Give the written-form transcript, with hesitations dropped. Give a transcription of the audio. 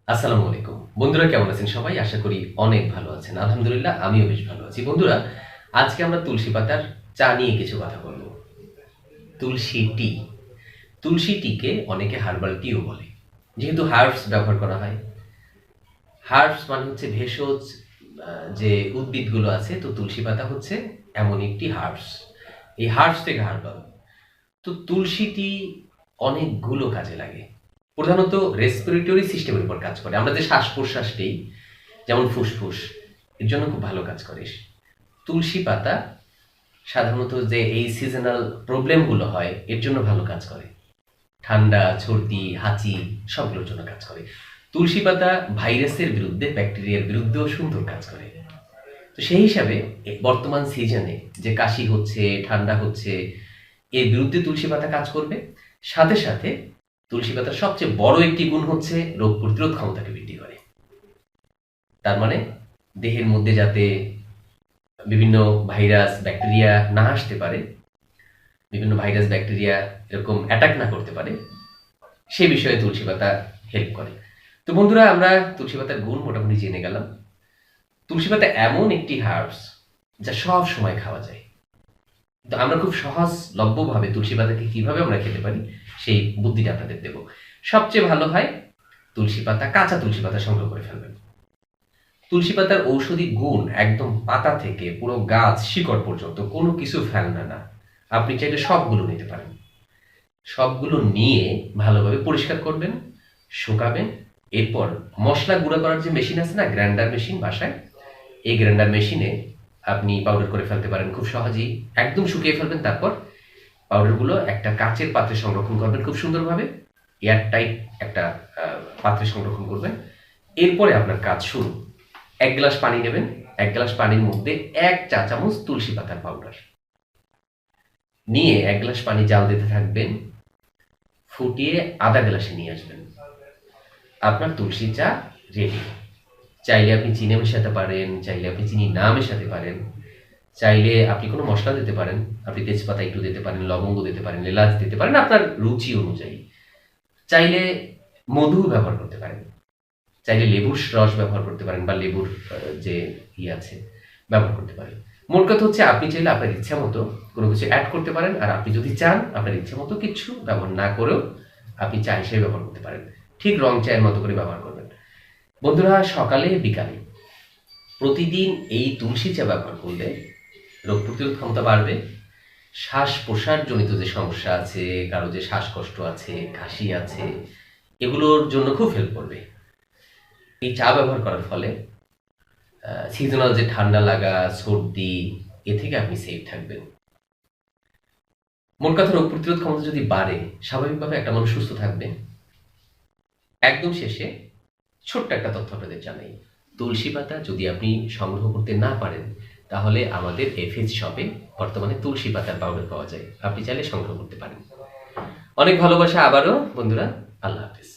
আসসালামু আলাইকুম বন্ধুরা, কেমন আছেন সবাই? আশা করি অনেক ভালো আছেন। আলহামদুলিল্লাহ, আমিও বেশ ভালো আছি। বন্ধুরা, আজকে আমরা তুলসী পাতার চা নিয়ে কিছু কথা বলবো। তুলসী টি। তুলসী টিকে অনেকে হার্বাল টিও বলে, যেহেতু হার্বস ব্যবহার করা হয়। হার্বস মানে হচ্ছে ভেষজ যে উদ্ভিদগুলো আছে, তো তুলসী পাতা হচ্ছে এমন একটি হার্বস। এই হার্বস থেকে হার্বাল। তো তুলসী টি অনেকগুলো কাজে লাগে। প্রধানত রেসপিরেটরি সিস্টেমের উপর কাজ করে। আমরা যে শ্বাস প্রশ্বাস নেই, যেমন ফুসফুস, এর জন্য খুব ভালো কাজ করে তুলসী পাতা। সাধারণত যে এই সিজনাল প্রবলেমগুলো হয়, এর জন্য ভালো কাজ করে। ঠান্ডা, সর্দি, হাঁচি সবগুলোর জন্য কাজ করে। তুলসী পাতা ভাইরাসের বিরুদ্ধে, ব্যাকটেরিয়ার বিরুদ্ধেও সুন্দর কাজ করে। তো সেই হিসাবে বর্তমান সিজনে যে কাশি হচ্ছে, ঠান্ডা হচ্ছে, এর বিরুদ্ধে তুলসী পাতা কাজ করবে। সাথে সাথে তুলসী পাতার সবচেয়ে বড় একটি গুণ হচ্ছে রোগ প্রতিরোধ ক্ষমতাকে বৃদ্ধি করে। তার মানে দেহের মধ্যে যাতে বিভিন্ন ভাইরাস ব্যাকটেরিয়া না আসতে পারে, বিভিন্ন ভাইরাস ব্যাকটেরিয়া এরকম অ্যাটাক না করতে পারে, সে বিষয়ে তুলসী পাতা হেল্প করে। তো বন্ধুরা, আমরা তুলসী পাতার গুণ মোটামুটি জেনে গেলাম। তুলসী পাতা এমন একটি হার্বস যা সব সময় খাওয়া যায়। তো আমরা খুব সহজলভ্যভাবে তুলসী পাতাকে কিভাবে আমরা খেতে পারি, সেই বুদ্ধিটা আপনাদের দেব। সবচেয়ে ভালো হয় তুলসী পাতা, কাঁচা তুলসী পাতা সংগ্রহ করে ফেলবেন। তুলসী পাতার ঔষধি গুণ একদম পাতা থেকে পুরো গাছ শিকড় পর্যন্ত কোনো কিছু ফেলনা না। আপনি চাইলে সবগুলো নিতে পারেন। সবগুলো নিয়ে ভালোভাবে পরিষ্কার করবেন, শুকাবেন। এরপর মশলা গুঁড়া করার যে মেশিন আছে না, গ্রাইন্ডার মেশিন বাসায়, এই গ্রাইন্ডার মেশিনে আপনি পাউডার করে ফেলতে পারেন খুব সহজেই। একদম শুকিয়ে ফেলবেন, তারপর পাউডারগুলো একটা কাচের পাত্রে সংরক্ষণ করবেন খুব সুন্দরভাবে। এয়ার টাইট একটা পাত্রে সংরক্ষণ করবেন। এরপরে আপনার কাজ শুরু। 1 গ্লাস পানি নেবেন। 1 গ্লাস পানির মধ্যে 1 চা চামচ তুলসী পাতার পাউডার নিয়ে 1 গ্লাস পানি জাল দিতে থাকবেন। ফুটিয়ে আধা গ্লাসে নিয়ে আসবেন। আপনার তুলসী চা রেডি। চাইলে আপনি চিনি মেশাতে পারেন, চাইলে আপনি চিনি না মেশাতে পারেন, চাইলে আপনি কোনো মশলা দিতে পারেন। আপনি তেজপাতা একটু দিতে পারেন, লবঙ্গ দিতে পারেন, এলাচ দিতে পারেন আপনার রুচি অনুযায়ী। চাইলে মধু ব্যবহার করতে পারেন, চাইলে লেবুর রস ব্যবহার করতে পারেন, বা লেবুর যে আছে ব্যবহার করতে পারেন। মোট কথা হচ্ছে, আপনি চাইলে আপনার ইচ্ছা মতো কোনো কিছু অ্যাড করতে পারেন। আর আপনি যদি চান আপনার ইচ্ছা মতো কিছু ব্যবহার না করেও আপনি চা হিসেবে ব্যবহার করতে পারেন। ঠিক রং চায়ের মতো করে ব্যবহার করবেন। বন্ধুরা, সকালে বিকালে প্রতিদিন এই তুলসী চা ব্যবহার করলে রোগ প্রতিরোধ ক্ষমতা বাড়বে। শ্বাস প্রশ্বাস জনিত যে সমস্যা আছে, কারো যে শ্বাসকষ্ট আছে, কাশি আছে, এগুলোর জন্য খুব হেল্প করবে এই চা ব্যবহার করার ফলে। সিজনাল যে ঠান্ডা লাগা, সর্দি, এ থেকে আপনি সেফ থাকবেন। মোট কথা, রোগ প্রতিরোধ ক্ষমতা যদি বাড়ে, স্বাভাবিকভাবে একটা মানুষ সুস্থ থাকবে। একদম শেষে ছোট্ট একটা তথ্য আপনাদের জানাই। তুলসী পাতা যদি আপনি সংগ্রহ করতে না পারেন, তাহলে আমাদের এফএস শপে বর্তমানে তুলসী পাতার পাউডার পাওয়া যায়। আপনি চাইলে সংগ্রহ করতে পারেন। অনেক ভালোবাসা আবারও বন্ধুরা। আল্লাহ হাফেজ।